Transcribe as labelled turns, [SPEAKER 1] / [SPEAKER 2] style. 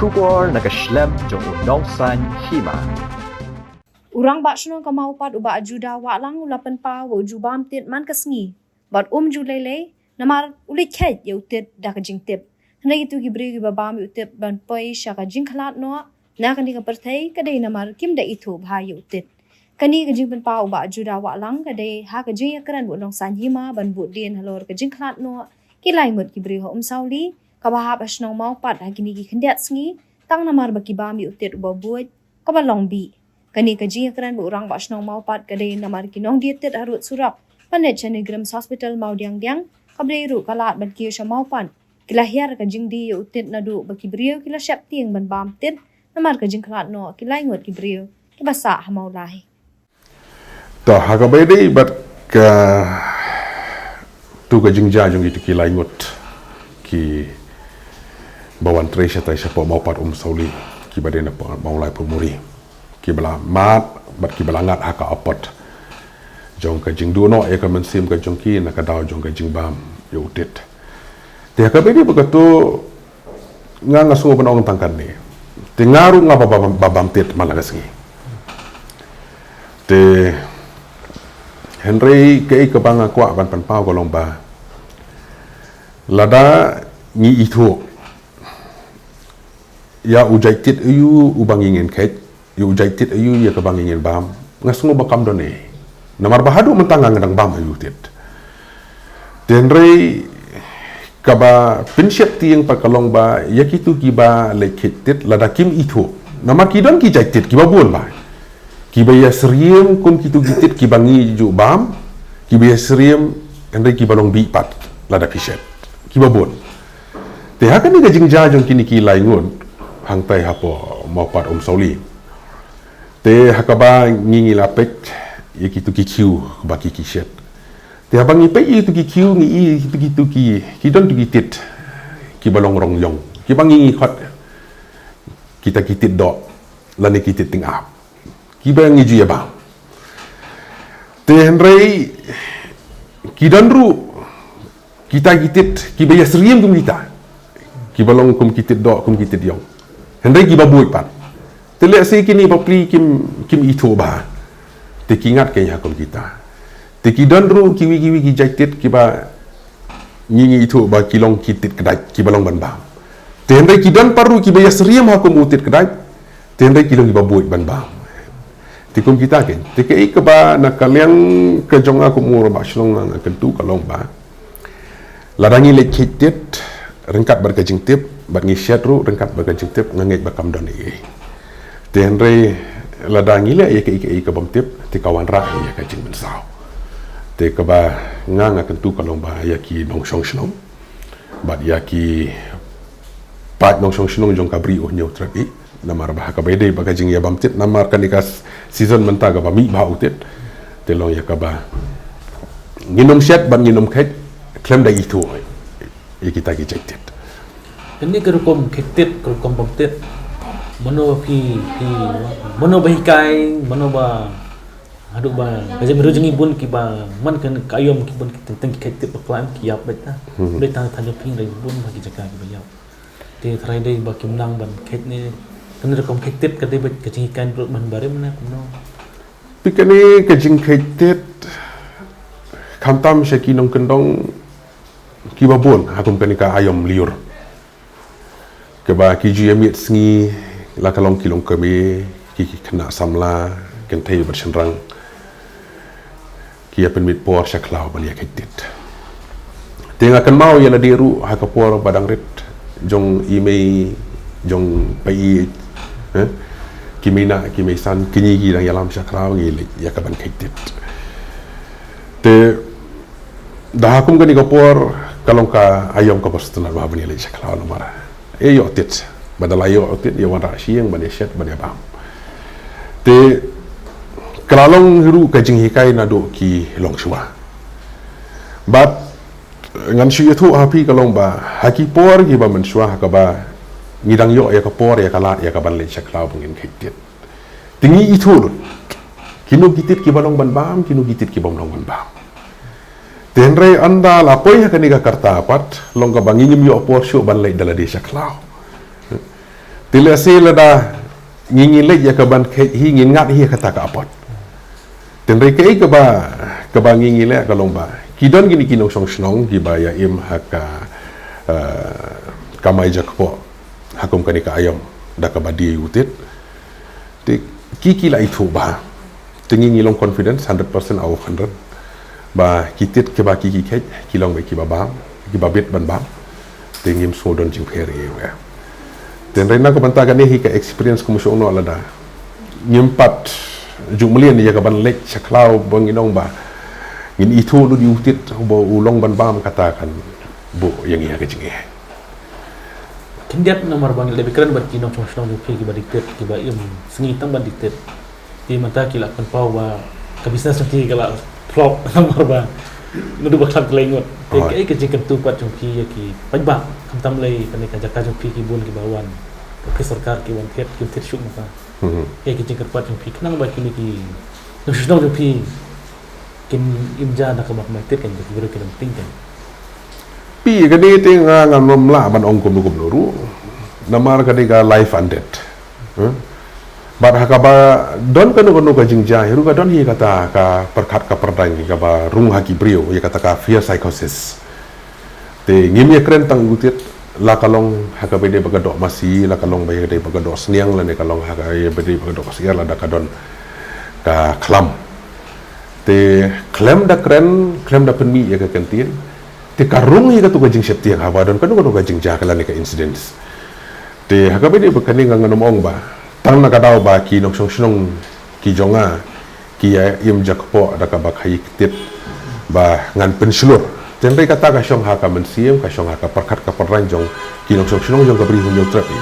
[SPEAKER 1] Kubor nakaslem jong udongsan hima.
[SPEAKER 2] Urang bak shunong kamau pat ubak juda wak lang ulapan pa wa jubam tit man kasngi. Bat ju lele namar ulit khet ya utit da ka jing tip. Hna gitu gibri gi babam utip ban poi sha ka jing khalat no na kani ka perthai ka dei namar kim da itu bha ya utit. Kani ka jing ban pa ubak juda wak lang ka dei ha ka jing yakran bu nong san hima ban bu din halor ka jing khalat no ki lai mut gibri ho sauli ka ba ha ba shnong mau pat ha kini gi khendat sngi tang namar ba ki bam ya utit uba buat ka ba long bi. Kani ka jing kran bu orang bak shnong mau pat kadai namar kinong dietet harut surap panet chane Grams Hospital mau diang kabre ru kalat ban kiyo sha mau pan kilahiar ka jing di utit nadu baki brio kila syap tieng ban bam tit namar ka jing kalat no kilai ngot ki brio ki basa ha mau lai
[SPEAKER 3] to ha ka bede bat ka tu ka jing ja jong itu kilai ngot ki bawan tresha tai sha po mau pat sauli ki bade na mau lai pumuri ki bala mat bat ki bala ngat haka apot jong ka jing duno e ka mensim ka jong ki na ka daw jong ka jing bam yo utit te ka bedi begitu nga ngaso banong tangkan ni te ngaru nga babam tit malagas ni te Henry ke ka banga kwa ban pan pau ko lomba lada ni itu ya ujai tit yu ubang ingin kait yu ujai tit ayu ya ka bang ingin bam ngasngo bakam done namar bahadu mentang ngadang bam ayu tit tenrei kaba pinsyap tieng pakalong ba ya kitu kiba lekit tit lada kim itu namar kidon ki jai tit kiba buon ba kiba ya seriem kum kitu gitit kibangi ju bam kiba ya seriem tenrei kiba long bi pat lada pisyap kiba buon te hakan ni gajing jajong kini ki laingun hang tai hapo mau pat sauli te hakaba ngingi lapek ye kitu ki kiu baki ki shet te abang ipe itu ki kiu ngi itu ki don tu kitit ki balong rong yong ki bang ngingi khot kita kitit do lani kitit ting ap ki bang ngi ju ya bang te henrei ki don ru kita kitit ki baya seriem kum kita ki balong kum kitit do kum kitit yong henrei ki babui pat telek si kini papli kim itu bah te kingat kaya hakum kita te kidon ru kiwi ki jaitit kiba ngingi itu ba kilong kitit kedai kibalong ban bam te hendai kidon paru kiba ya seriam hakum utit kedai te hendai kilong kiba buit ban bam te kum kita ken te kei keba nak kalian ke jong aku mur ba shlong kentu kalong ba ladangi le kitit rengkat berkajing tip bat ngishat ru rengkat berkajing tip ngangit bakam don tenre ladangi le ya ke bom tip te kawan ra ya ka jing mensau te ka ba ngang akan tu kalong ba ya ki nong shong shnong bat ya ki pat nong shong shnong jong kabri oh nyau trapi namar ba ka bede ba ka jing ya bom tip namar kan ikas season menta ga ba mi ba utit te long ya ka ba nginom shet ban nginom khet klem da itu ya kita ki jektit
[SPEAKER 4] ini kerukom ketit kerukom bom tip mano mano bahikai mano ba aduk ba kaje meru jengi bun ki ba man kan kayom ki bun ki tentang ki kaitip baklan ki yap beta beta tanya ping dari bun bagi jaga ki ba yap te trai dei ba kim nang ban kait ne kan rekom kaitip ka dei ba kaje kan brut man bare mana kuno
[SPEAKER 3] pikane kajing kaitit kantam shaki nong kendong ki ba bun hakum kanika ayom liur ke ba ki ju yamit sngi la kalong kilong kami ki kena samla kan thai bersenrang ki apen mit por syaklau bali akitit tenga kan mau ya diru ha ka por badang rit jong email jong pai ki mai san kini gi dang yalam syaklau ngi ya ka ban kitit te dah hakum kan ni ka por kalong ka ayom ka postuna ba bani le syaklau no mara yo tit badalayo otit ya wan rasyeng bani shet bani bam te kalalong hiru kajing hikai nado ki long shua bat ngan shu itu hapi kalong ba haki por ki ba man shua ka ba ngidang yo ya ka por ya kalat ya ka ban le shaklau bungin khitit tingi itu kinu gitit ki balong ban bam kinu gitit ki balong ban bam tenre anda lapoi ha kaniga karta pat long ka bangingim yo por shu ban le dala de shaklau Tila sila dah ngingin lek ya kaban hingin ngat hi kata ka apot. Tenrei kai ka ba ngingin lek ka lomba. Kidon gini kinong song snong gi ba ya im haka kamai jakpo hakum kani ka ayam da ka ba di utit. Ti kiki la itu ba. Tengi ngilong confidence 100% au 100. Ba kitit ke ba kiki kek kilong ba ki ba bam ki ba bet ban bam. Tengim sodon jing peri ya. Dan rena ko bantagan ni hika experience ko musyo no alada. Nyempat jumlian ni jaga ban lek chaklau banginong ba. Ngin itu lu diutit bo ulong ban bam katakan bu yang iya kecing.
[SPEAKER 4] Kindiat nomor bang lebih keren buat kinong chong lupi kiba diktet kiba im sengi tang ban diktet. Di mata kila kan pau ba ka bisnes nanti kala flop nomor ba. Nudu bakal kelengot. Kai kecing ketupat jong pi ya ki pajba kamtam lay panika jaka jong pi ki bun ki bawan. Profesor kar ki wan tet ki tet syuk maka. Kai kecing ketupat jong pi kenang ba kini ki. Nushno jong pi kin imja nak kabak mai tet kan ki bero kan penting kan.
[SPEAKER 3] Pi kani ting ngam la ban ong kum nuru. Namar kani ka life and death. Bar hakaba don kanu ka jingja hiru ka don hi kata ka perkat ka perdang ka ba rung haki brio ya kata ka fear psychosis te ngim ya kren tang gutit la kalong haka bede bagadok masi la kalong baye de bagadok sniang la ne kalong haka ye bede bagadok siar la da ka don ka klam te klem da penmi ya ka kentin te karung hi ka tu ka jing septi ha ba don kanu ka jingja kala ne ka incidents te haka bede bakani nganom ong ba tang nakadaw ba ki nong song ki jonga ki ya im jakpo ada ka ba khai tit ba ngan penslur tenrei kata ka syong ha ka mensiam ka syong ha ka perkat ka peranjong ki nong song jong ka beri hunjong trapi